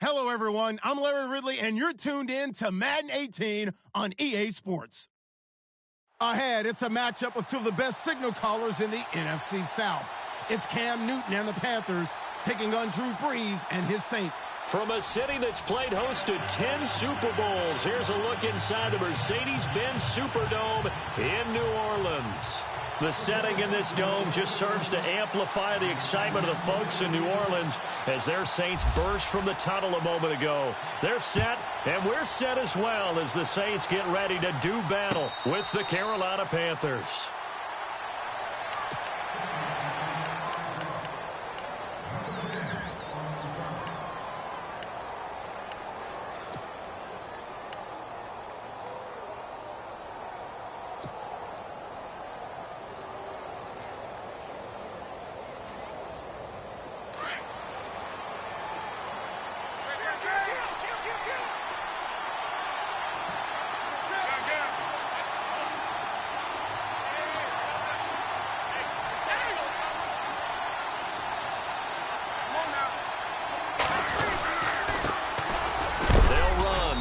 Hello, everyone. I'm Larry Ridley, and you're tuned in to Madden 18 on EA Sports. Ahead, it's a matchup of two of the best signal callers in the NFC South. It's Cam Newton and the Panthers taking on Drew Brees and his Saints. From a city that's played host to 10 Super Bowls, here's a look inside the Mercedes-Benz Superdome in New Orleans. The setting in this dome just serves to amplify the excitement of the folks in New Orleans as their Saints burst from the tunnel a moment ago. They're set, and we're set as well as the Saints get ready to do battle with the Carolina Panthers.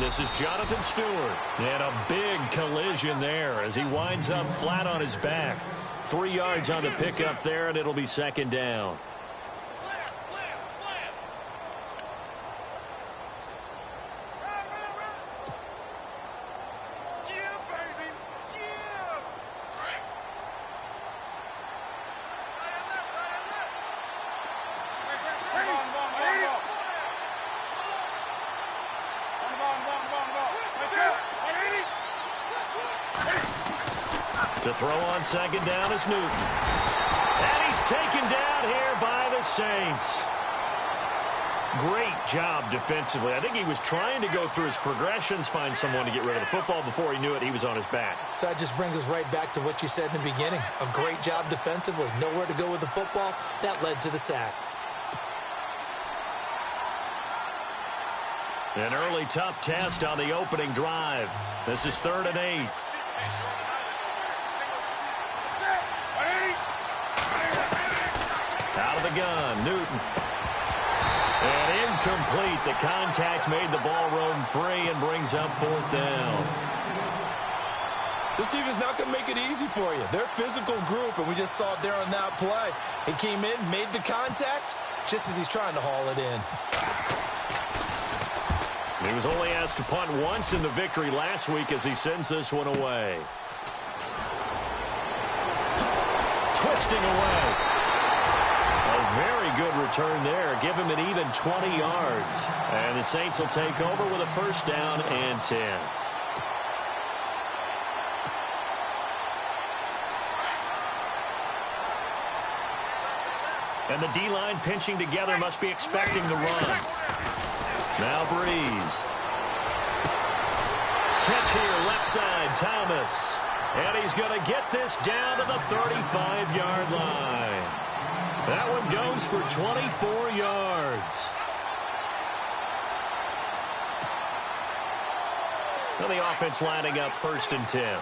This is Jonathan Stewart, and a big collision there as he winds up flat on his back. 3 yards on the pickup there, and it'll be second down. To throw on second down is Newton. And he's taken down here by the Saints. Great job defensively. I think he was trying to go through his progressions, find someone to get rid of the football. Before he knew it, he was on his back. So that just brings us right back to what you said in the beginning. A great job defensively. Nowhere to go with the football. That led to the sack. An early tough test on the opening drive. This is 3rd and 8. Out of the gun, Newton. And incomplete. The contact made the ball roam free and brings up 4th down. This team is not going to make it easy for you. They're a physical group, and we just saw it there on that play. He came in, made the contact, just as he's trying to haul it in. He was only asked to punt once in the victory last week as he sends this one away. Twisting away. A very good return there. Give him an even 20 yards. And the Saints will take over with a 1st down and 10. And the D-line pinching together must be expecting the run. Now Brees. Catch here, left side, Thomas. And he's going to get this down to the 35-yard line. That one goes for 24 yards. And the offense lining up 1st and 10.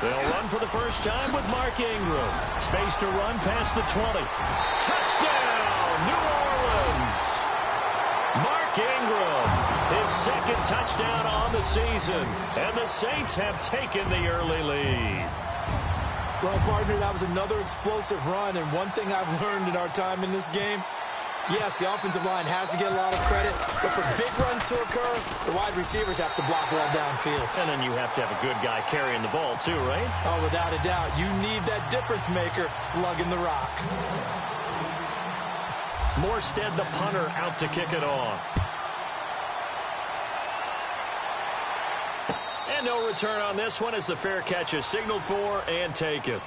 They'll run for the first time with Mark Ingram. Space to run past the 20. Touchdown, New Orleans. Mark Ingram, his 2nd touchdown on the season. And the Saints have taken the early lead. Well, partner, that was another explosive run. And one thing I've learned in our time in this game, yes, the offensive line has to get a lot of credit, but for big runs to occur, the wide receivers have to block well downfield. And then you have to have a good guy carrying the ball too, right? Oh, without a doubt. You need that difference maker lugging the rock. Morstead, the punter, out to kick it off. And no return on this one as the fair catch is signaled for and taken.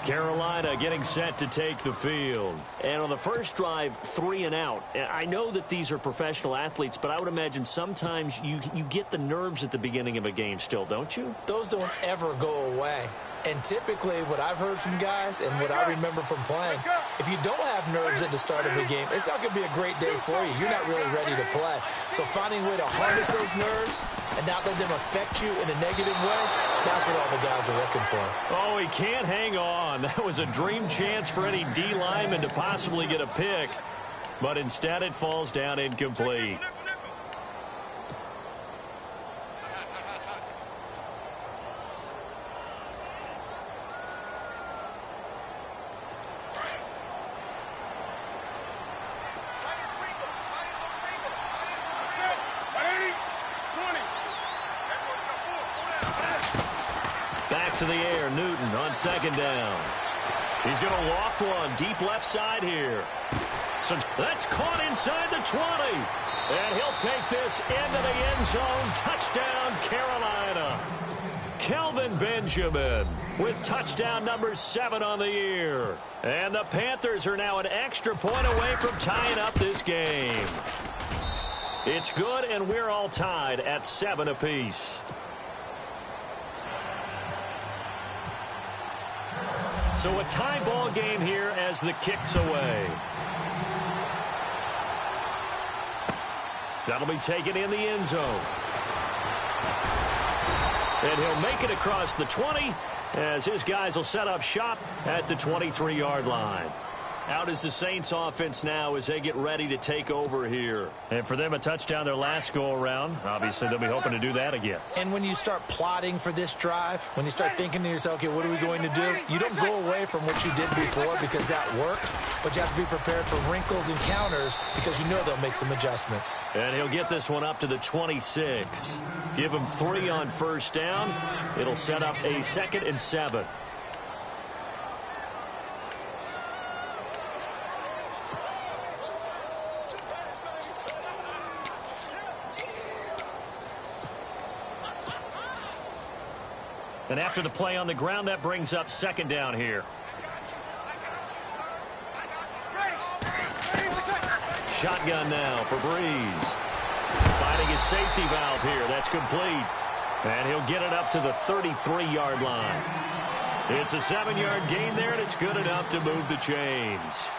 Carolina getting set to take the field. And on the first drive, 3 and out. I know that these are professional athletes, but I would imagine sometimes you get the nerves at the beginning of a game still, don't you? Those don't ever go away. And typically what I've heard from guys and what I remember from playing, if you don't have nerves at the start of a game, it's not going to be a great day for you. You're not really ready to play. So finding a way to harness those nerves and not let them affect you in a negative way, that's what all the guys are looking for. Oh, he can't hang on. That was a dream chance for any D lineman to possibly get a pick. But instead it falls down incomplete. To the air, Newton on second down. He's going to loft one deep left side here. So that's caught inside the 20. And he'll take this into the end zone. Touchdown, Carolina. Kelvin Benjamin with touchdown number 7 on the year. And the Panthers are now an extra point away from tying up this game. It's good, and we're all tied at 7 apiece. So a tie ball game here as the kick's away. That'll be taken in the end zone. And he'll make it across the 20 as his guys will set up shop at the 23-yard line. Out is the Saints offense now as they get ready to take over here. And for them, a touchdown their last go-around. Obviously, they'll be hoping to do that again. And when you start plotting for this drive, when you start thinking to yourself, okay, what are we going to do? You don't go away from what you did before because that worked, but you have to be prepared for wrinkles and counters because you know they'll make some adjustments. And he'll get this one up to the 26. Give him 3 on first down. It'll set up a 2nd and 7. And after the play on the ground, that brings up 2nd down here. Shotgun now for Breeze. Finding his safety valve here. That's complete. And he'll get it up to the 33-yard line. It's a 7-yard gain there, and it's good enough to move the chains.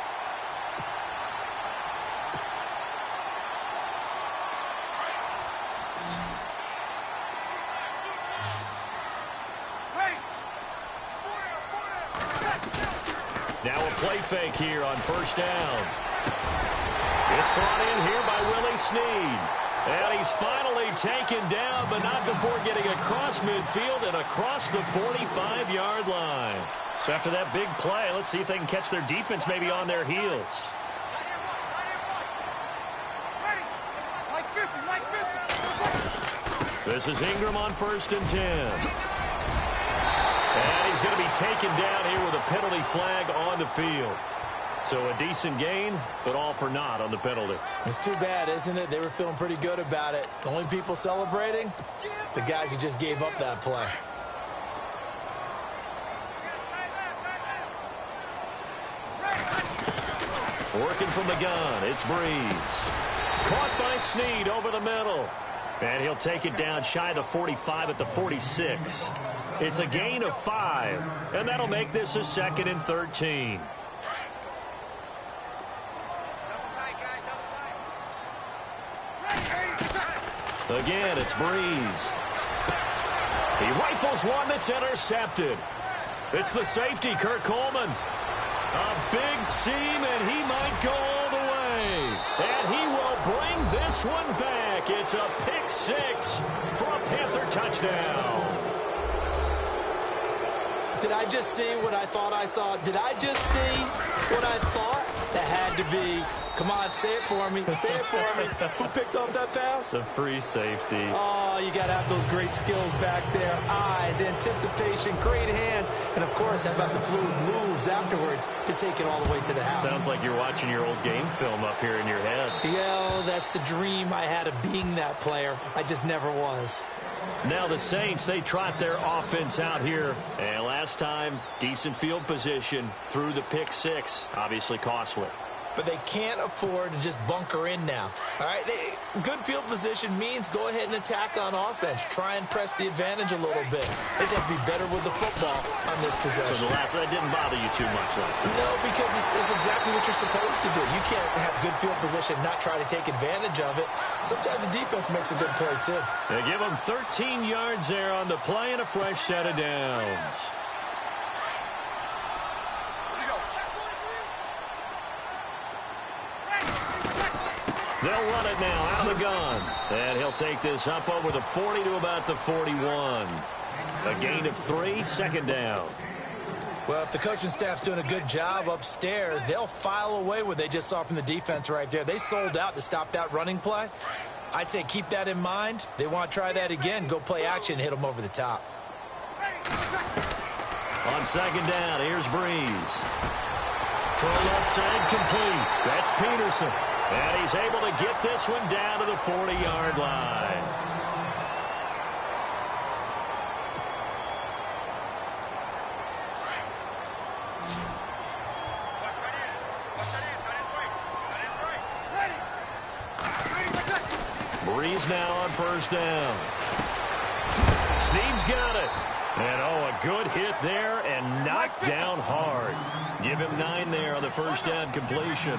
Now a play fake here on first down. It's brought in here by Willie Snead. And he's finally taken down, but not before getting across midfield and across the 45-yard line. So after that big play, let's see if they can catch their defense maybe on their heels. This is Ingram on 1st and 10. And he's going to be taken down here with a penalty flag on the field. So a decent gain, but all for naught on the penalty. It's too bad, isn't it? They were feeling pretty good about it. The only people celebrating, the guys who just gave up that play. Working from the gun, it's Breeze. Caught by Snead over the middle. And he'll take it down shy of the 45 at the 46. It's a gain of 5, and that'll make this a 2nd and 13. Again, it's Breeze. He rifles one that's intercepted. It's the safety, Kurt Coleman. A big seam, and he might go all the way. And he will bring this one back. It's a pick 6 for a Panther touchdown. Did I just see what I thought I saw? Did I just see what I thought? That had to be. Come on, say it for me. Say it for me. Who picked up that pass? The free safety. Oh, you got to have those great skills back there. Eyes, anticipation, great hands. And, of course, how about the fluid moves afterwards to take it all the way to the house? Sounds like you're watching your old game film up here in your head. Yeah, that's the dream I had of being that player. I just never was. Now the Saints, they trot their offense out here. And last time, decent field position through the pick 6. Obviously costly. but they can't afford to just bunker in now. All right, good field position means go ahead and attack on offense. Try and press the advantage a little bit. They just have to be better with the football on this possession. So the last one didn't bother you too much last time? No, because it's exactly what you're supposed to do. You can't have good field position, not try to take advantage of it. Sometimes the defense makes a good play, too. They give them 13 yards there on the play and a fresh set of downs. They'll run it now out of the gun. And he'll take this up over the 40 to about the 41. A gain of 3, second down. Well, if the coaching staff's doing a good job upstairs, they'll file away what they just saw from the defense right there. They sold out to stop that running play. I'd say keep that in mind. They want to try that again. Go play action and hit them over the top. On second down, here's Breeze. Throw left side complete. That's Peterson. And he's able to get this one down to the 40-yard line. Breeze now on first down. Snead's got it. And, a good hit there and knocked down hard. Give him 9 there on the first down completion.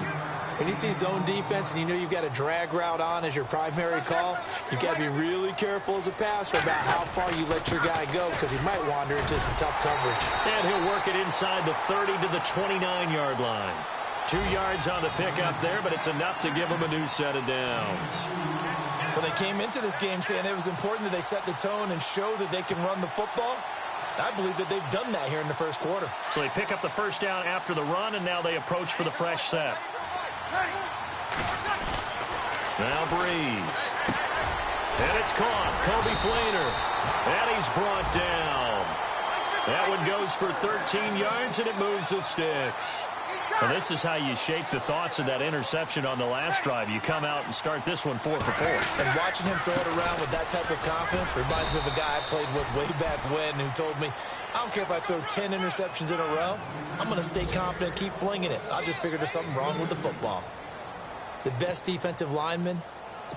When you see zone defense and you know you've got a drag route on as your primary call, you've got to be really careful as a passer about how far you let your guy go because he might wander into some tough coverage. And he'll work it inside the 30 to the 29-yard line. 2 yards on the pickup there, but it's enough to give him a new set of downs. Well, they came into this game saying it was important that they set the tone and show that they can run the football. I believe that they've done that here in the first quarter. So they pick up the first down after the run, and now they approach for the fresh set. Now Breeze. And it's caught. Kobe Flainer. And he's brought down. That one goes for 13 yards, and it moves the sticks. Well, this is how you shake the thoughts of that interception on the last drive. You come out and start this one 4 for 4. And watching him throw it around with that type of confidence reminds me of a guy I played with way back when who told me, I don't care if I throw 10 interceptions in a row. I'm going to stay confident, keep flinging it. I just figured there's something wrong with the football. The best defensive linemen,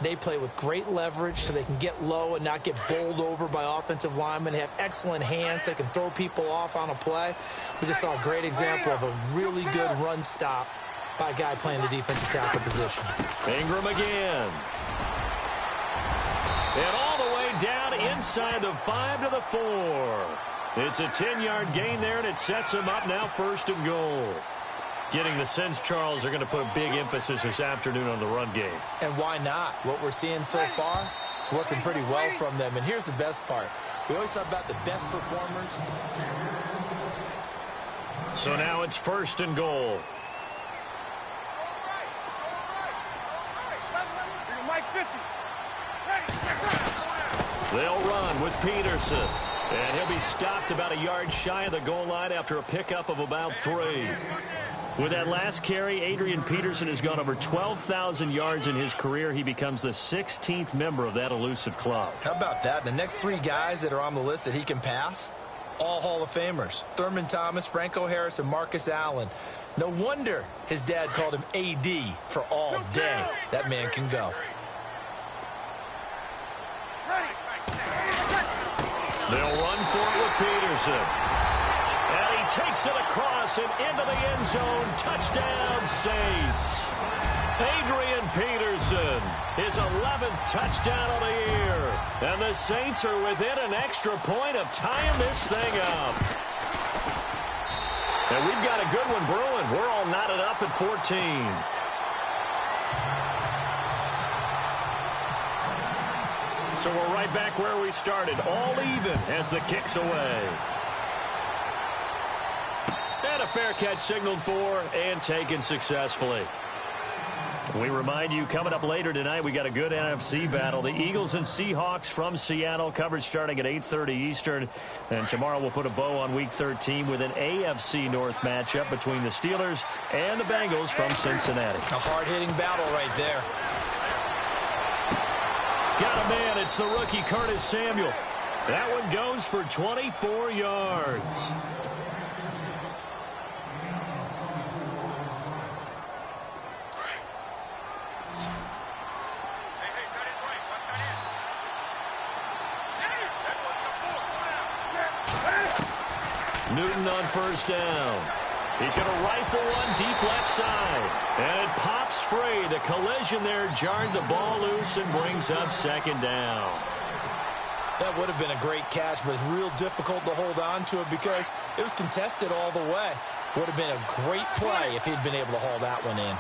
they play with great leverage so they can get low and not get bowled over by offensive linemen. They have excellent hands. They can throw people off on a play. We just saw a great example of a really good run stop by a guy playing the defensive tackle position. Ingram again. And all the way down inside the 5 to the 4. It's a 10-yard gain there, and it sets him up now 1st and goal. Getting the sense, Charles, they're going to put a big emphasis this afternoon on the run game. And why not? What we're seeing so far is working pretty well from them. And here's the best part. We always talk about the best performers. So now it's 1st and goal. They'll run with Peterson. And he'll be stopped about a yard shy of the goal line after a pickup of about 3. With that last carry, Adrian Peterson has gone over 12,000 yards in his career. He becomes the 16th member of that elusive club. How about that? The next 3 guys that are on the list that he can pass, all Hall of Famers. Thurman Thomas, Franco Harris, and Marcus Allen. No wonder his dad called him AD for all day. That man can go. They'll run for it with Peterson. And he takes it across and into the end zone. Touchdown, Saints. Adrian Peterson, his 11th touchdown of the year. And the Saints are within an extra point of tying this thing up. And we've got a good one brewing. We're all knotted up at 14. So we're right back where we started, all even as the kick's away. And a fair catch signaled for and taken successfully. We remind you, coming up later tonight, we got a good NFC battle. The Eagles and Seahawks from Seattle, coverage starting at 8:30 Eastern. And tomorrow we'll put a bow on Week 13 with an AFC North matchup between the Steelers and the Bengals from Cincinnati. A hard-hitting battle right there. Got a man. It's the rookie Curtis Samuel. That one goes for 24 yards. Newton on first down. He's going to rifle one deep left side. And it pops free. The collision there jarred the ball loose and brings up second down. That would have been a great catch, but it's real difficult to hold on to it because it was contested all the way. Would have been a great play if he'd been able to haul that one in.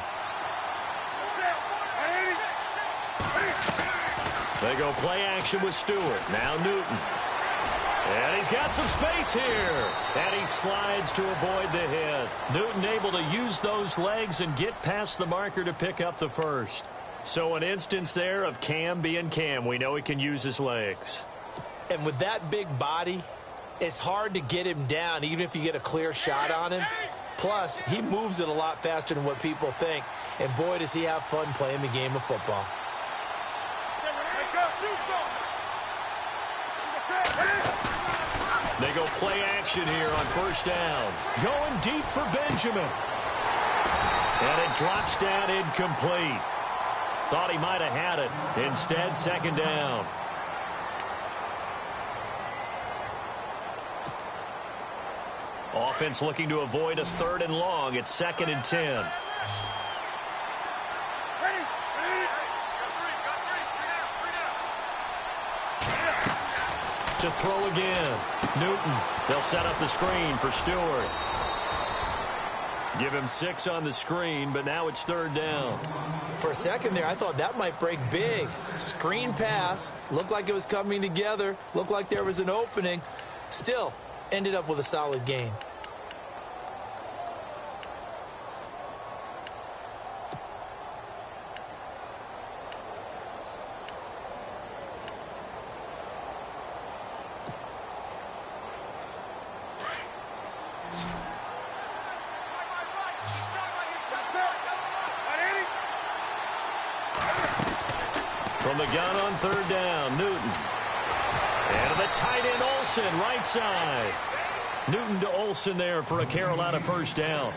They go play action with Stewart. Now Newton. And he's got some space here. And he slides to avoid the hit. Newton able to use those legs and get past the marker to pick up the first. So an instance there of Cam being Cam. We know he can use his legs. And with that big body, it's hard to get him down, even if you get a clear shot on him. Plus, he moves it a lot faster than what people think. And boy, does he have fun playing the game of football. They go play action here on first down. Going deep for Benjamin. And it drops down incomplete. Thought he might have had it. Instead, second down. Offense looking to avoid a 3rd and long. It's 2nd and 10. To throw again. Newton. They'll set up the screen for Stewart. Give him 6 on the screen, but now it's 3rd down. For a second there, I thought that might break big. Screen pass. Looked like it was coming together. Looked like there was an opening. Still, ended up with a solid gain. From the gun on 3rd down, Newton. And the tight end, Olsen, right side. Newton to Olsen there for a Carolina first down.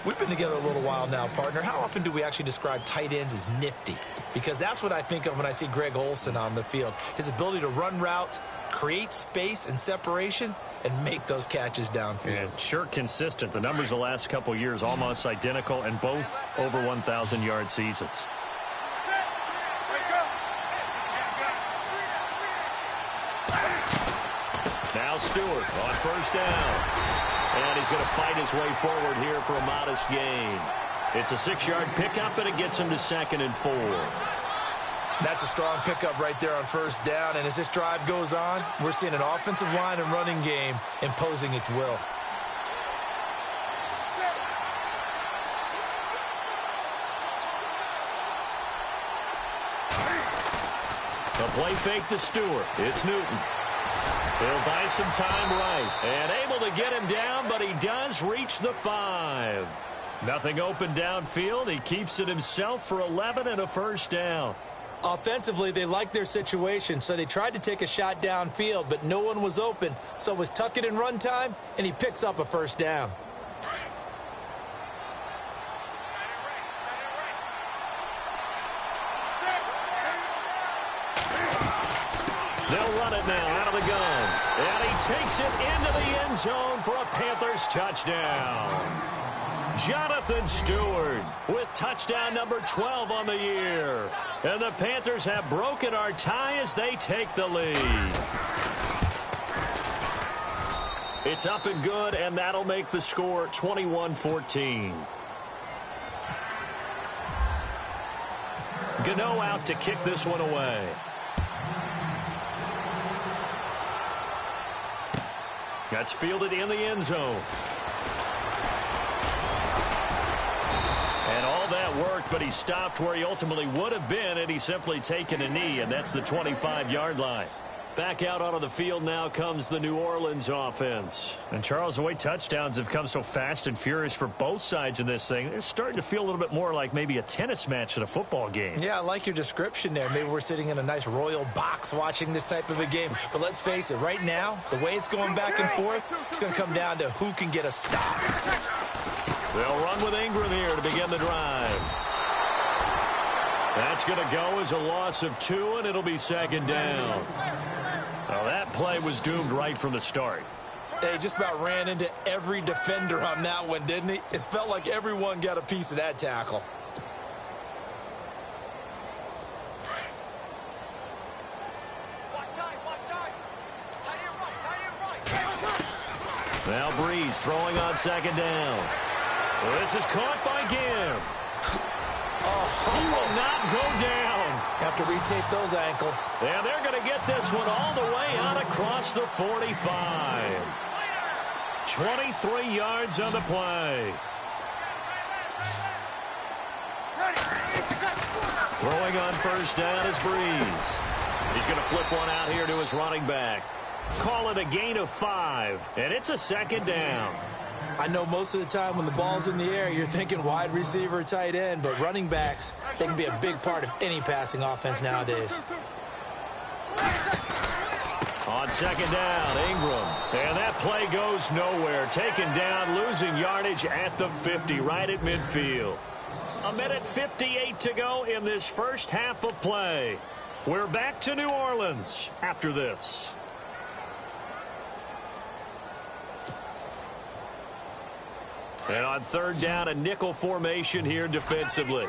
We've been together a little while now, partner. How often do we actually describe tight ends as nifty? Because that's what I think of when I see Greg Olsen on the field. His ability to run routes, create space and separation, and make those catches downfield. And sure consistent. The numbers the last couple years almost identical, and both over 1,000-yard seasons. Now Stewart on first down. And he's going to fight his way forward here for a modest gain. It's a 6-yard pickup, and it gets him to 2nd and 4. That's a strong pickup right there on first down. And as this drive goes on, we're seeing an offensive line and running game imposing its will. A play fake to Stewart. It's Newton. He'll buy some time right. And able to get him down, but he does reach the 5. Nothing open downfield. He keeps it himself for 11 and a first down. Offensively, they liked their situation, so they tried to take a shot downfield, but no one was open. So it was tuck it in run time, and he picks up a first down. They'll run it now out of the gun. And he takes it into the end zone for a Panthers touchdown. Jonathan Stewart with touchdown number 12 on the year. And the Panthers have broken our tie as they take the lead. It's up and good, and that'll make the score 21-14. Gano out to kick this one away. That's fielded in the end zone. And all that worked, but he stopped where he ultimately would have been had he simply taken a knee, and that's the 25-yard line. Back out onto the field now comes the New Orleans offense. And, Charles, the way touchdowns have come so fast and furious for both sides in this thing, it's starting to feel a little bit more like maybe a tennis match than a football game. Yeah, I like your description there. Maybe we're sitting in a nice royal box watching this type of a game. But let's face it, right now, the way it's going back and forth, it's going to come down to who can get a stop. They'll run with Ingram here to begin the drive. That's going to go as a loss of 2, and it'll be second down. Well, that play was doomed right from the start. They just about ran into every defender on that one, didn't he? It felt like everyone got a piece of that tackle. Now Breeze throwing on second down. Well, this is caught by Gim. He will not go down. Have to retape those ankles. And they're going to get this one all the way out across the 45. 23 yards on the play. Throwing on first down is Breeze. He's going to flip one out here to his running back. Call it a gain of 5, and it's a second down. I know most of the time when the ball's in the air, you're thinking wide receiver, tight end, but running backs, they can be a big part of any passing offense nowadays. On second down, Ingram. And that play goes nowhere. Taken down, losing yardage at the 50, right at midfield. 1:58 to go in this first half of play. We're back to New Orleans after this. And on third down, a nickel formation here defensively.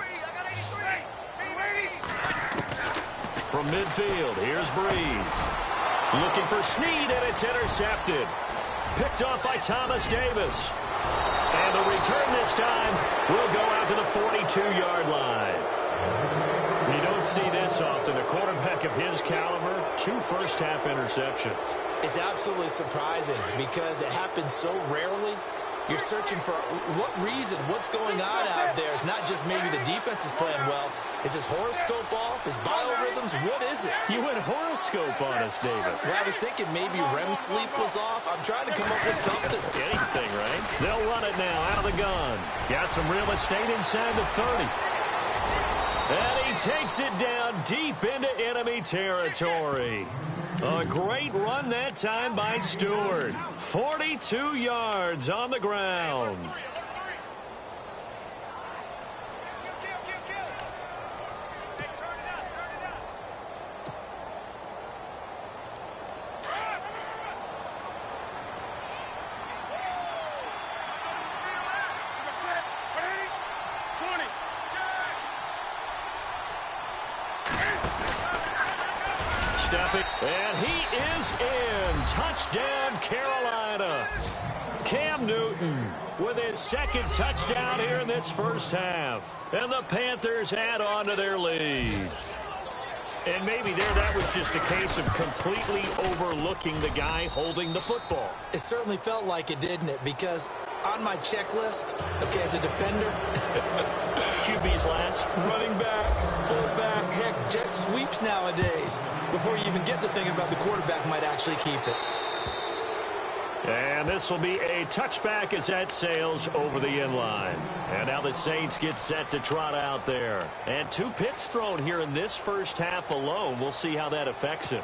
From midfield, here's Breeze. Looking for Snead, and it's intercepted. Picked off by Thomas Davis. And the return this time will go out to the 42-yard line. You don't see this often. A quarterback of his caliber, 2 first-half interceptions. It's absolutely surprising because it happens so rarely. You're searching for what reason, what's going on out there. It's not just maybe the defense is playing well. Is his horoscope off? His biorhythms? What is it? You went horoscope on us, David. Well, I was thinking maybe REM sleep was off. I'm trying to come up with something. Anything, right? They'll run it now out of the gun. Got some real estate inside the 30. And he takes it down deep into enemy territory. A great run that time by Stewart. 42 yards on the ground. And he is in. Touchdown, Carolina. Cam Newton with his second touchdown here in this first half. And the Panthers add on to their lead. And maybe that was just a case of completely overlooking the guy holding the football. It certainly felt like it, didn't it? Because on my checklist, okay, as a defender, QB's last. Running back, fullback, heck, jet sweeps nowadays. Before you even get to thinking about the quarterback might actually keep it. And this will be a touchback as that sails over the end line. And now the Saints get set to trot out there. And 2 picks thrown here in this first half alone. We'll see how that affects him.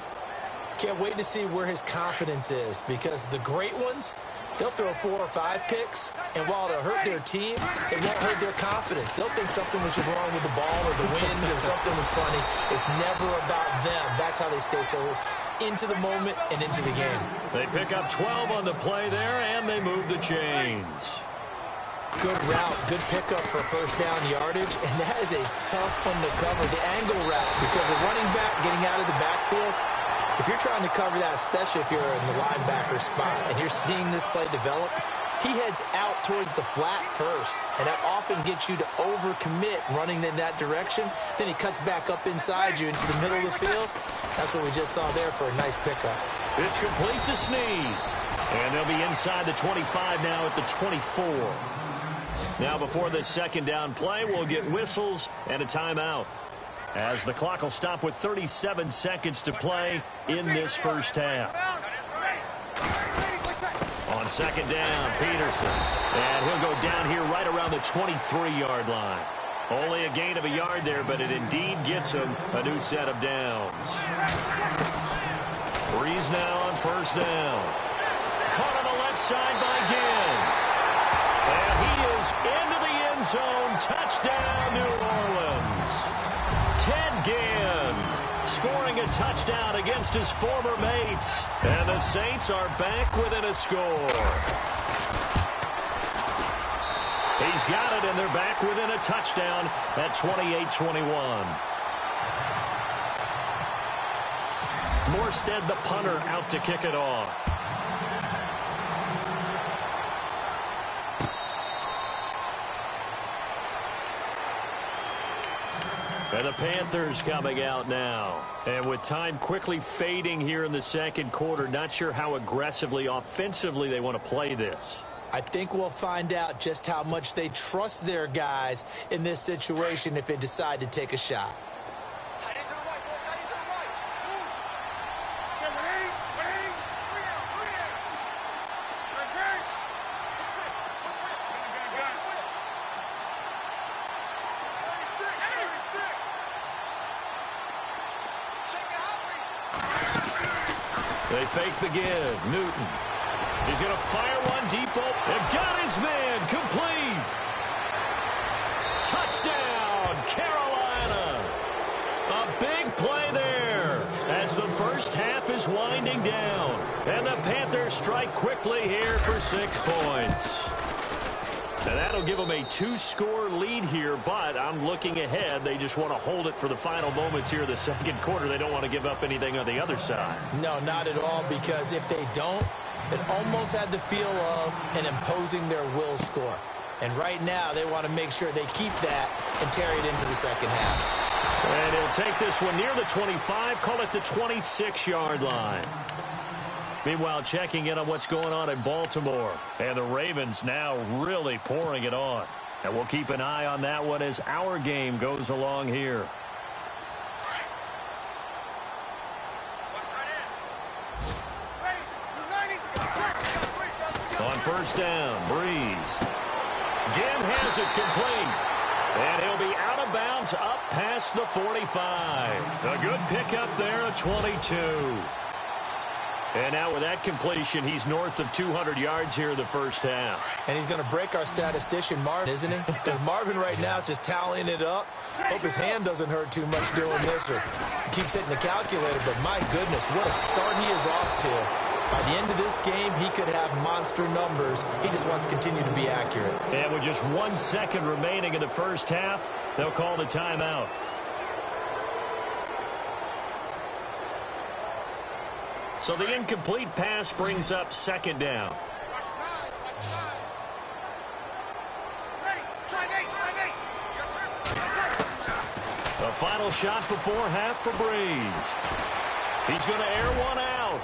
Can't wait to see where his confidence is, because the great ones, they'll throw 4 or 5 picks, and while it'll hurt their team, it won't hurt their confidence. They'll think something was just wrong with the ball or the wind or something was funny. It's never about them. That's how they stay so into the moment and into the game. They pick up 12 on the play there, and they move the chains. Good route, good pickup for first down yardage, and that is a tough one to cover, the angle route, because a running back getting out of the backfield, if you're trying to cover that, especially if you're in the linebacker spot and you're seeing this play develop, he heads out towards the flat first, and that often gets you to overcommit running in that direction. Then he cuts back up inside you into the middle of the field. That's what we just saw there for a nice pickup. It's complete to Snead. And they'll be inside the 25 now at the 24. Now before this second down play, we'll get whistles and a timeout, as the clock will stop with 37 seconds to play in this first half. On second down, Peterson. And he'll go down here right around the 23-yard line. Only a gain of a yard there, but it indeed gets him a new set of downs. Breeze now on first down. Caught on the left side by Ginn. And he is into the end zone. Touchdown, New Orleans. Ted Ginn scoring a touchdown against his former mates. And the Saints are back within a score. He's got it, and they're back within a touchdown at 28-21. Morstead, the punter, out to kick it off. And the Panthers coming out now. And with time quickly fading here in the second quarter, not sure how aggressively, offensively they want to play this. I think we'll find out just how much they trust their guys in this situation if they decide to take a shot. They fake the give. Newton. He's going to fire one deep open. And got his man. Complete. Touchdown, Carolina. A big play there as the first half is winding down. And the Panthers strike quickly here for 6 points. And that'll give them a 2-score lead here, but I'm looking ahead. They just want to hold it for the final moments here in the second quarter. They don't want to give up anything on the other side. No, not at all, because if they don't, it almost had the feel of an imposing their will score. And right now, they want to make sure they keep that and carry it into the second half. And he'll take this one near the 25, call it the 26-yard line. Meanwhile, checking in on what's going on in Baltimore. And the Ravens now really pouring it on. And we'll keep an eye on that one as our game goes along here. On first down, Breeze. Ginn has it complete. And he'll be out of bounds up past the 45. A good pickup there at 22. And now with that completion, he's north of 200 yards here in the first half. And he's going to break our statistician, Marvin, isn't he? Because Marvin right now is just tallying it up. Hope his hand doesn't hurt too much doing this or keeps hitting the calculator. But my goodness, what a start he is off to. By the end of this game, he could have monster numbers. He just wants to continue to be accurate. And with just 1 second remaining in the first half, they'll call the timeout. So the incomplete pass brings up second down. The final shot before half for Breeze. He's going to air one out.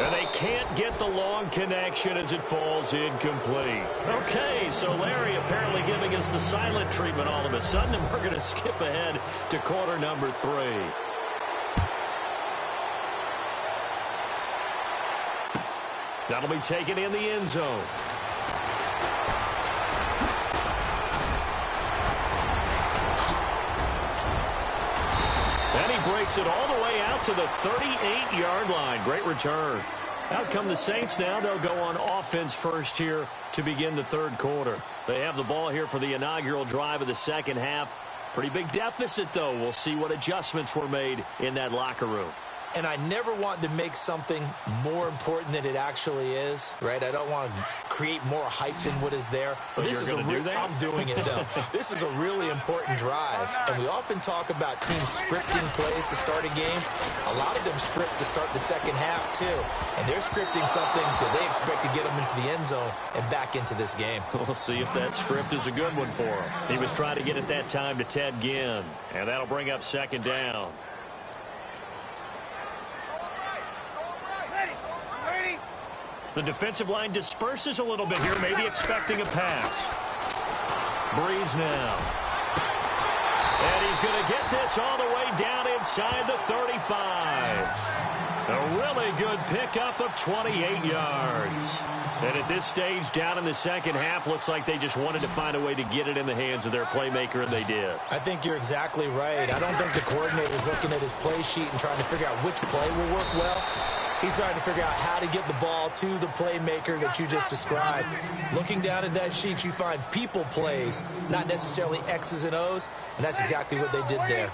And they can't get the long connection as it falls incomplete. Okay, so Larry apparently giving us the silent treatment all of a sudden, and we're going to skip ahead to quarter number 3. That'll be taken in the end zone. And he breaks it all the way out to the 38-yard line. Great return. Out come the Saints now. They'll go on offense first here to begin the third quarter. They have the ball here for the inaugural drive of the second half. Pretty big deficit, though. We'll see what adjustments were made in that locker room. And I never want to make something more important than it actually is, right? I don't want to create more hype than what is there. But this is I'm doing it, though. This is a really important drive. And we often talk about teams scripting plays to start a game. A lot of them script to start the second half, too. And they're scripting something that they expect to get them into the end zone and back into this game. We'll see if that script is a good one for him. He was trying to get it that time to Ted Ginn. And that'll bring up second down. The defensive line disperses a little bit here, maybe expecting a pass. Breeze now. And he's going to get this all the way down inside the 35. A really good pickup of 28 yards. And at this stage, down in the second half, looks like they just wanted to find a way to get it in the hands of their playmaker, and they did. I think you're exactly right. I don't think the coordinator's looking at his play sheet and trying to figure out which play will work well. He's trying to figure out how to get the ball to the playmaker that you just described. Looking down at that sheet, you find people plays, not necessarily X's and O's, and that's exactly what they did there.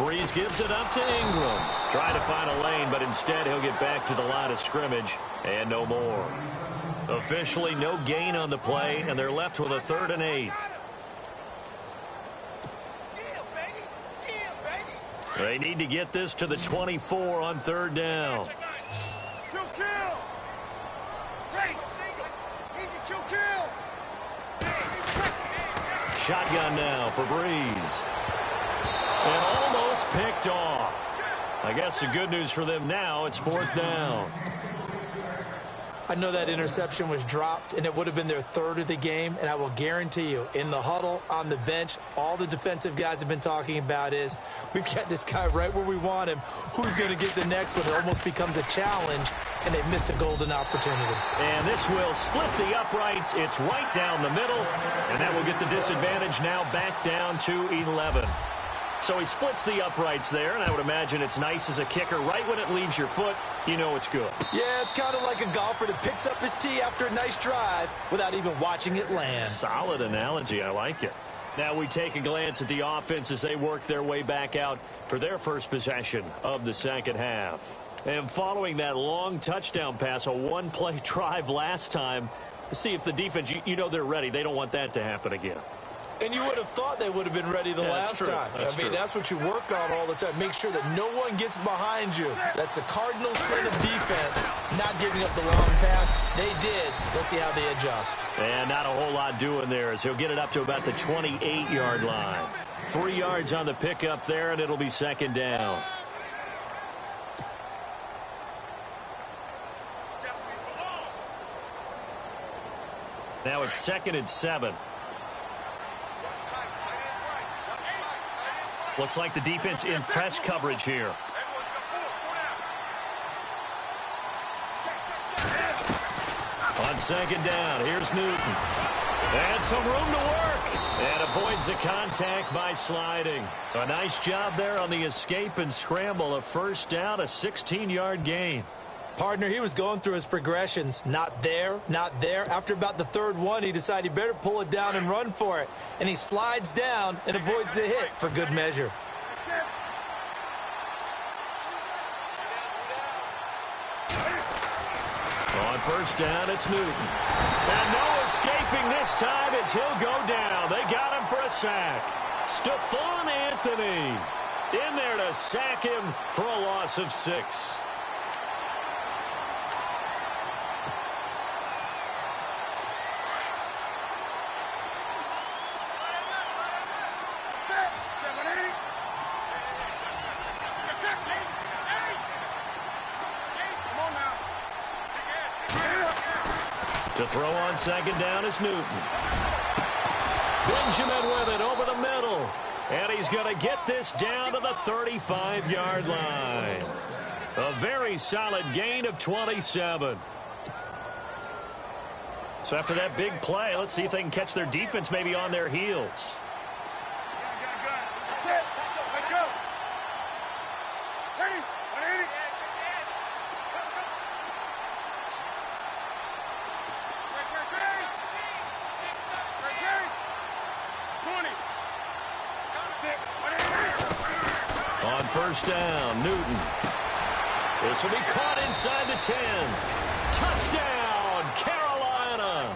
Breeze gives it up to Ingram. Trying to find a lane, but instead he'll get back to the line of scrimmage and no more. Officially no gain on the play, and they're left with a 3rd and 8. They need to get this to the 24 on 3rd down. Shotgun now for Breeze. And almost picked off. I guess the good news for them now, it's 4th down. I know that interception was dropped, and it would have been their 3rd of the game, and I will guarantee you, in the huddle, on the bench, all the defensive guys have been talking about is, we've got this guy right where we want him. Who's going to get the next one? It almost becomes a challenge, and they've missed a golden opportunity. And this will split the uprights. It's right down the middle, and that will get the disadvantage now back down to 11. So he splits the uprights there, and I would imagine it's nice as a kicker. Right when it leaves your foot, you know it's good. Yeah, it's kind of like a golfer that picks up his tee after a nice drive without even watching it land. Solid analogy. I like it. Now we take a glance at the offense as they work their way back out for their first possession of the second half. And following that long touchdown pass, a one-play drive last time, to see if the defense, you know they're ready. They don't want that to happen again. And you would have thought they would have been ready the last time. That's what you work on all the time. Make sure that no one gets behind you. That's the cardinal sin of defense, not giving up the long pass. They did. Let's see how they adjust. And not a whole lot doing there as he'll get it up to about the 28-yard line. 3 yards on the pickup there, and it'll be 2nd down. Now it's 2nd and 7. Looks like the defense in press coverage here. On 2nd down, here's Newton. And some room to work. And avoids the contact by sliding. A nice job there on the escape and scramble. A 1st down, a 16-yard gain. Partner, he was going through his progressions. Not there, not there. After about the 3rd one, he decided he better pull it down and run for it. And he slides down and avoids the hit for good measure. On 1st down, it's Newton. And no escaping this time as he'll go down. They got him for a sack. Stephon Anthony in there to sack him for a loss of 6. To throw on 2nd down is Newton. Benjamin with it over the middle. And he's going to get this down to the 35-yard line. A very solid gain of 27. So after that big play, let's see if they can catch their defense maybe on their heels. On 1st down, Newton. This will be caught inside the 10. Touchdown, Carolina.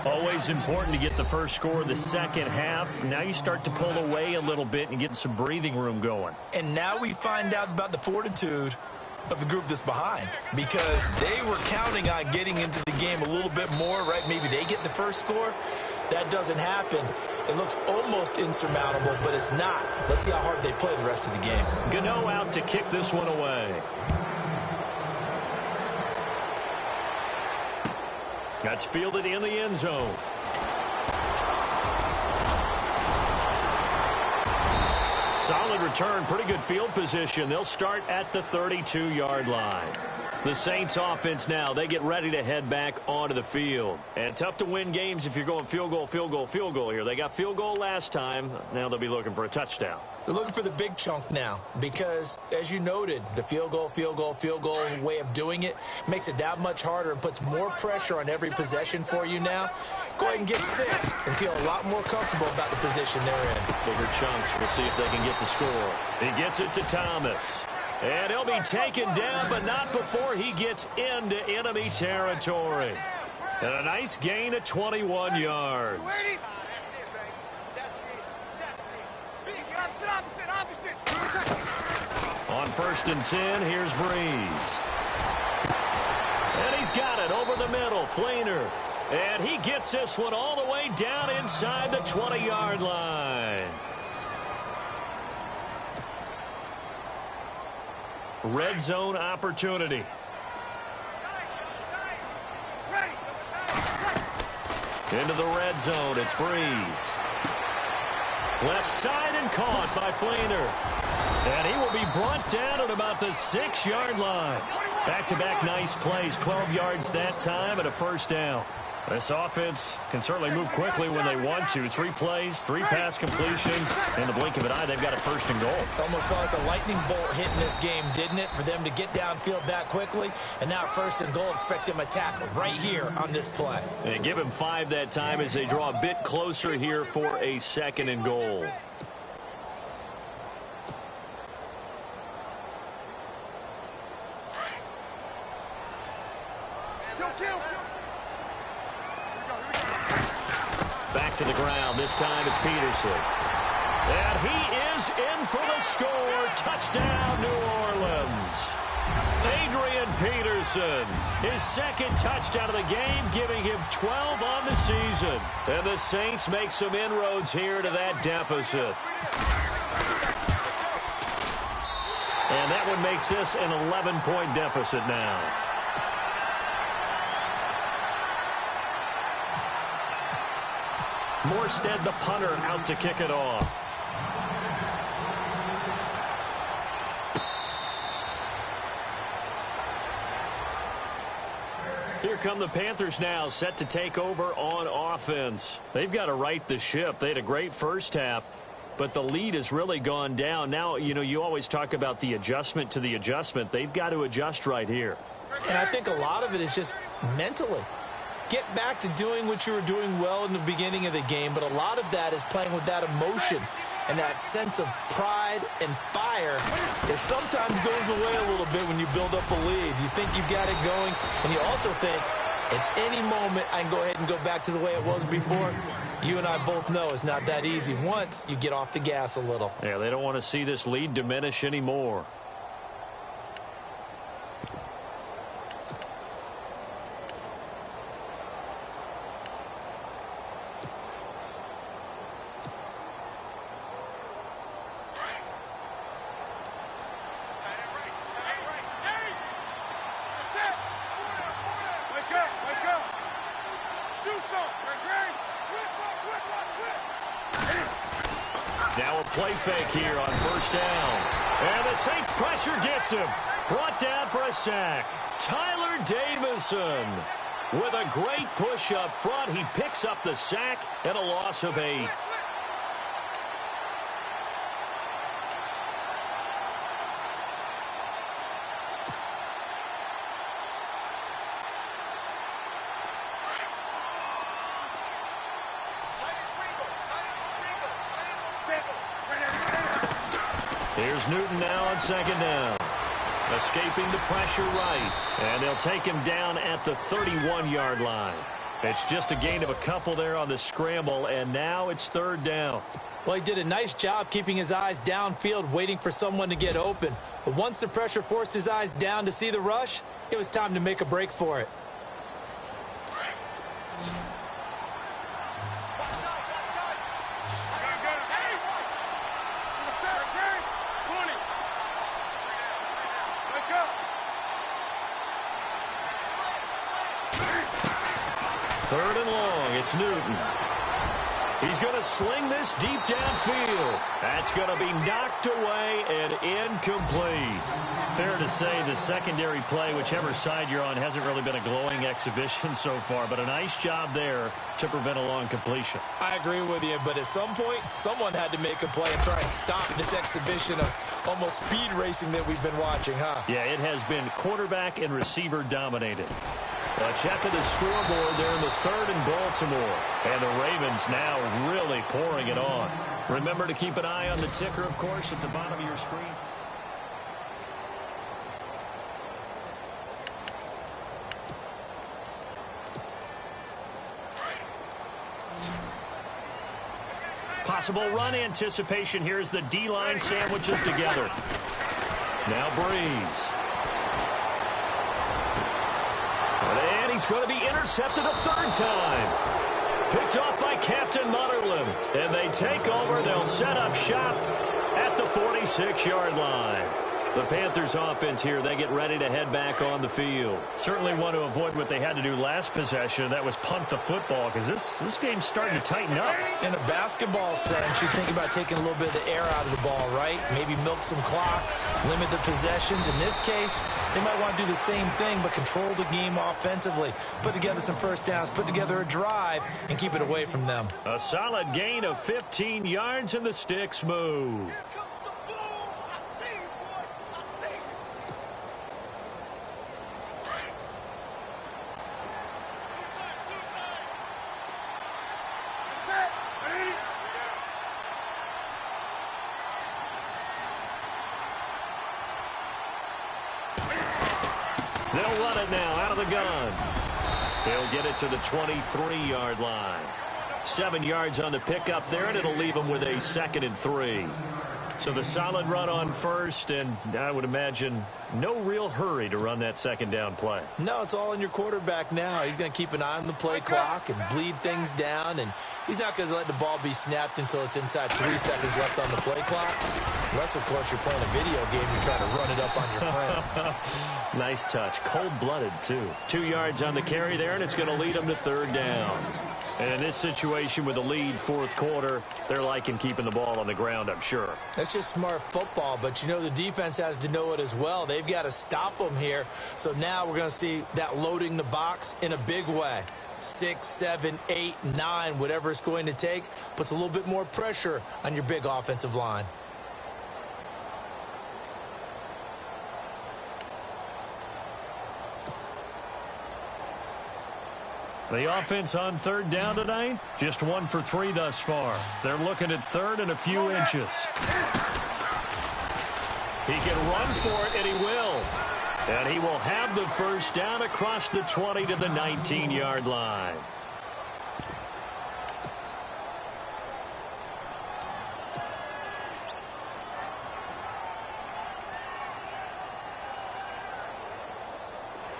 Always important to get the first score of the second half. Now you start to pull away a little bit and get some breathing room going. And now we find out about the fortitude of the group that's behind, because they were counting on getting into the game a little bit more, right? Maybe they get the first score. That doesn't happen. It looks almost insurmountable, but it's not. Let's see how hard they play the rest of the game. Gano out to kick this one away. That's fielded in the end zone. Solid return, pretty good field position. They'll start at the 32-yard line. The Saints offense now, they get ready to head back onto the field. And tough to win games if you're going field goal, field goal, field goal here. They got field goal last time. Now they'll be looking for a touchdown. They're looking for the big chunk now because, as you noted, the field goal way of doing it makes it that much harder and puts more pressure on every possession for you now. Go ahead and get 6 and feel a lot more comfortable about the position they're in. Bigger chunks. We'll see if they can get the score. He gets it to Thomas. And he'll be taken down, but not before he gets into enemy territory. And a nice gain of 21 yards. On 1st and 10, here's Breeze. And he's got it over the middle. Flainer. And he gets this one all the way down inside the 20-yard line. Red zone opportunity. Into the red zone, it's Breeze. Left side and caught by Flainer. And he will be brought down at about the 6-yard line. Back-to-back nice plays, 12 yards that time and a first down. This offense can certainly move quickly when they want to. 3 plays, 3 pass completions. In the blink of an eye, they've got a 1st and goal. Almost felt like a lightning bolt hit in this game, didn't it? For them to get downfield that quickly. And now 1st and goal, expect them to tackle right here on this play. And give him 5 that time as they draw a bit closer here for a 2nd and goal. Back to the ground. This time it's Peterson. And he is in for the score. Touchdown, New Orleans. Adrian Peterson, his 2nd touchdown of the game, giving him 12 on the season. And the Saints make some inroads here to that deficit. And that one makes this an 11-point deficit now. Morstead, the punter, out to kick it off. Here come the Panthers now, set to take over on offense. They've got to right the ship. They had a great first half, but the lead has really gone down. Now, you always talk about the adjustment to the adjustment. They've got to adjust right here. And I think a lot of it is just mentally. Get back to doing what you were doing well in the beginning of the game, but a lot of that is playing with that emotion and that sense of pride and fire that sometimes goes away a little bit when you build up a lead. You think you've got it going, and you also think at any moment I can go ahead and go back to the way it was before. You and I both know it's not that easy once you get off the gas a little. Yeah, they don't want to see this lead diminish anymore. Now a play fake here on 1st down. And the Saints pressure gets him. Brought down for a sack. Tyler Davison with a great push up front. He picks up the sack and a loss of 8. Here's Newton now on 2nd down. Escaping the pressure right. And they'll take him down at the 31-yard line. It's just a gain of a couple there on the scramble, and now it's 3rd down. Well, he did a nice job keeping his eyes downfield, waiting for someone to get open. But once the pressure forced his eyes down to see the rush, it was time to make a break for it. Third and long, it's Newton. He's going to sling this deep downfield. That's going to be knocked away and incomplete. Fair to say the secondary play, whichever side you're on, hasn't really been a glowing exhibition so far, but a nice job there to prevent a long completion. I agree with you, but at some point, someone had to make a play and try and stop this exhibition of almost speed racing that we've been watching, huh? Yeah, it has been quarterback and receiver dominated. A check of the scoreboard there in the third in Baltimore. And the Ravens now really pouring it on. Remember to keep an eye on the ticker, of course, at the bottom of your screen. Possible run anticipation. Here's the D-line sandwiches together. Now Breeze. And he's going to be intercepted a third time. Picked off by Captain Mutterland. And they take over. They'll set up shop at the 46-yard line. The Panthers offense here, they get ready to head back on the field. Certainly want to avoid what they had to do last possession. That was punt the football, because this game's starting to tighten up. In a basketball sense, you think about taking a little bit of the air out of the ball, right? Maybe milk some clock, limit the possessions. In this case, they might want to do the same thing, but control the game offensively. Put together some first downs, put together a drive, and keep it away from them. A solid gain of 15 yards, and the sticks move. They'll run it now out of the gun. He'll get it to the 23-yard line. 7 yards on the pickup there, and it'll leave him with a 2nd and 3. So the solid run on first, and I would imagine no real hurry to run that second down play. No, it's all in your quarterback now. He's going to keep an eye on the play clock and bleed things down, and he's not going to let the ball be snapped until it's inside 3 seconds left on the play clock. Unless, of course, you're playing a video game, you're trying to run it up on your friend. Nice touch. Cold-blooded, too. 2 yards on the carry there, and it's going to lead him to third down. And in this situation with the lead fourth quarter, they're liking keeping the ball on the ground, I'm sure. That's just smart football, but you know the defense has to know it as well. They've got to stop them here. So now we're going to see that loading the box in a big way. 6, 7, 8, 9, whatever it's going to take, puts a little bit more pressure on your big offensive line. The offense on third down tonight, just 1 for 3 thus far. They're looking at third and a few inches. He can run for it, and he will. And he will have the first down across the 20 to the 19-yard line.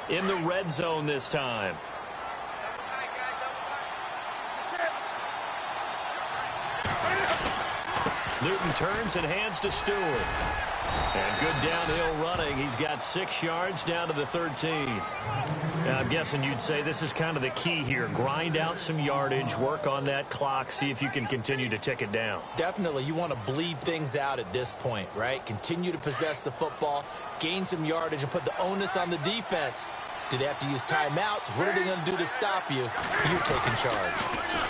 In the red zone this time. Newton turns and hands to Stewart. And good downhill running. He's got 6 yards down to the 13. Now, I'm guessing you'd say this is kind of the key here. Grind out some yardage, work on that clock, see if you can continue to tick it down. Definitely. You want to bleed things out at this point, right? Continue to possess the football, gain some yardage, and put the onus on the defense. Do they have to use timeouts? What are they going to do to stop you? You're taking charge.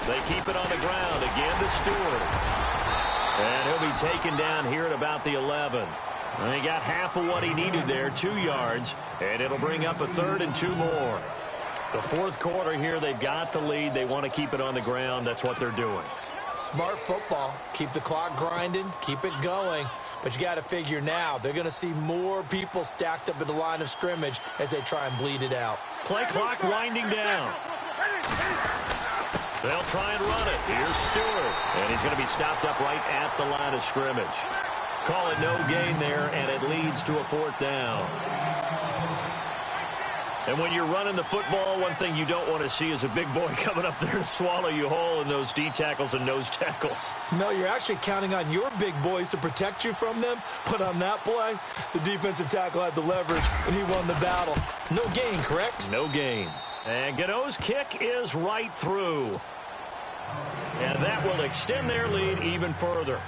They keep it on the ground. Again to Stewart. And he'll be taken down here at about the 11. And he got half of what he needed there, 2 yards. And it'll bring up a 3rd and 2 more. The fourth quarter here, they've got the lead. They want to keep it on the ground. That's what they're doing. Smart football. Keep the clock grinding. Keep it going. But you got to figure now, they're going to see more people stacked up at the line of scrimmage as they try and bleed it out. Play clock winding down. They'll try and run it. Here's Stewart. And he's going to be stopped up right at the line of scrimmage. Call it no gain there, and it leads to a 4th down. And when you're running the football, one thing you don't want to see is a big boy coming up there to swallow you whole in those D tackles and nose tackles. No, you're actually counting on your big boys to protect you from them. But on that play, the defensive tackle had the leverage, and he won the battle. No gain, correct? No gain. And Gano's kick is right through. And that will extend their lead even further.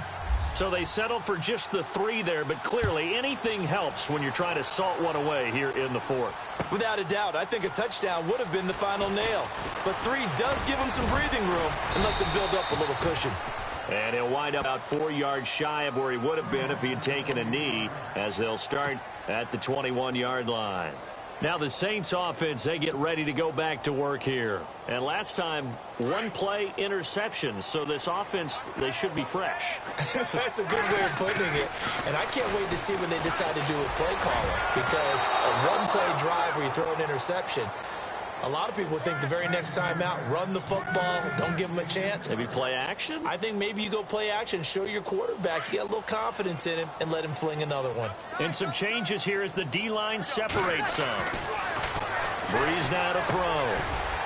So they settled for just the 3 there, but clearly anything helps when you're trying to salt one away here in the 4th. Without a doubt, I think a touchdown would have been the final nail. But 3 does give him some breathing room and lets him build up a little cushion. And he'll wind up about 4 yards shy of where he would have been if he had taken a knee, as they'll start at the 21-yard line. Now the Saints offense, they get ready to go back to work here. And last time, 1-play interceptions. So this offense, they should be fresh. That's a good way of putting it. And I can't wait to see when they decide to do a play caller. Because a 1-play drive where you throw an interception, a lot of people think the very next time out, run the football, don't give them a chance. Maybe play action? I think maybe you go play action, show your quarterback, get a little confidence in him, and let him fling another one. And some changes here as the D-line separates some. Breeze now to throw.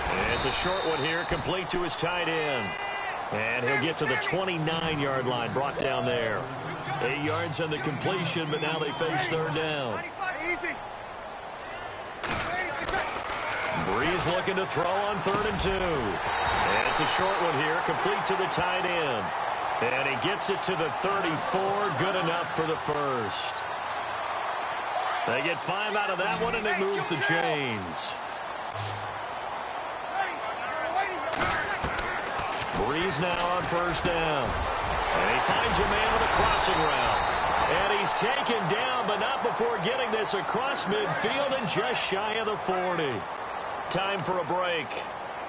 And it's a short one here, complete to his tight end. And he'll get to the 29-yard line, brought down there. 8 yards on the completion, but now they face 3rd down. Breeze looking to throw on 3rd and 2. And it's a short one here, complete to the tight end. And he gets it to the 34, good enough for the 1st. They get 5 out of that one, and it moves the chains. Breeze now on 1st down. And he finds a man with a crossing route. And he's taken down, but not before getting this across midfield and just shy of the 40. Time for a break.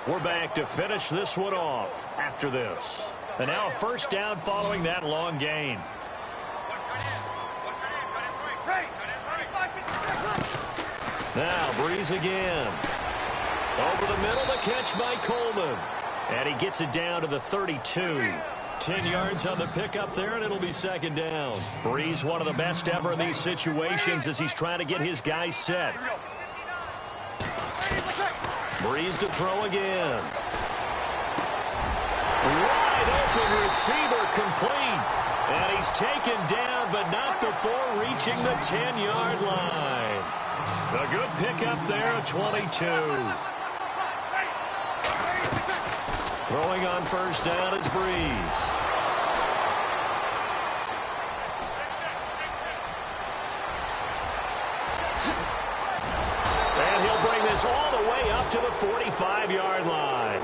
We're back to finish this one off after this. And now a 1st down following that long gain. Now Breeze again. Over the middle, the catch by Coleman. And he gets it down to the 32. 10 yards on the pickup there, and it'll be 2nd down. Breeze, one of the best ever in these situations as he's trying to get his guys set. Breeze to throw again. Wide open receiver complete. And he's taken down, but not before reaching the 10-yard line. A good pickup there at 22. Throwing on 1st down is Breeze. And he'll bring this all the way up to the 45-yard line.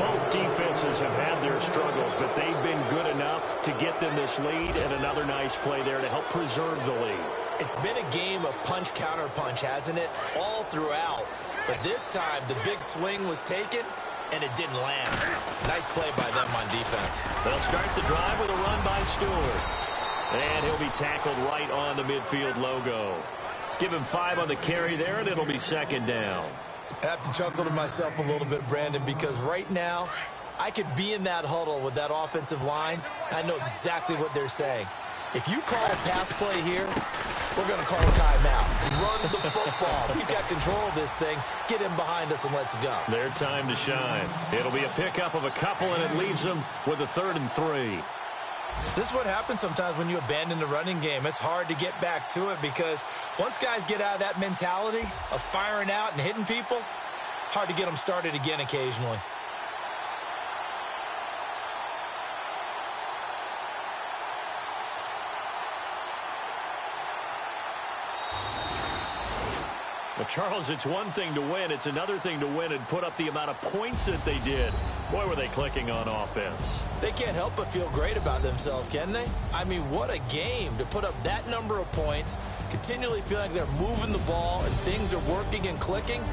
Both defenses have had their struggles, but they've been good enough to get them this lead, and another nice play there to help preserve the lead. It's been a game of punch-counter-punch, hasn't it? All throughout. But this time, the big swing was taken, and it didn't land. Nice play by them on defense. They'll start the drive with a run by Stewart. And he'll be tackled right on the midfield logo. Give him 5 on the carry there, and it'll be 2nd down. I have to chuckle to myself a little bit, Brandon, because right now, I could be in that huddle with that offensive line. I know exactly what they're saying. If you call a pass play here, we're going to call a timeout. Run the football. We've got control of this thing. Get him behind us and let's go. Their time to shine. It'll be a pickup of a couple, and it leaves them with a 3rd and 3. This is what happens sometimes when you abandon the running game. It's hard to get back to it because once guys get out of that mentality of firing out and hitting people, hard to get them started again occasionally. Well, Charles, it's one thing to win. It's another thing to win and put up the amount of points that they did. Boy, were they clicking on offense. They can't help but feel great about themselves, can they? I mean, what a game to put up that number of points, continually feel like they're moving the ball and things are working and clicking.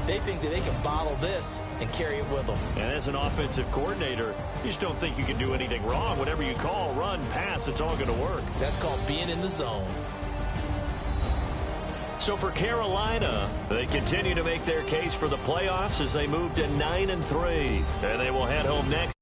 They think that they can bottle this and carry it with them. And as an offensive coordinator, you just don't think you can do anything wrong. Whatever you call, run, pass, it's all going to work. That's called being in the zone. So for Carolina, they continue to make their case for the playoffs as they move to 9-3. And they will head home next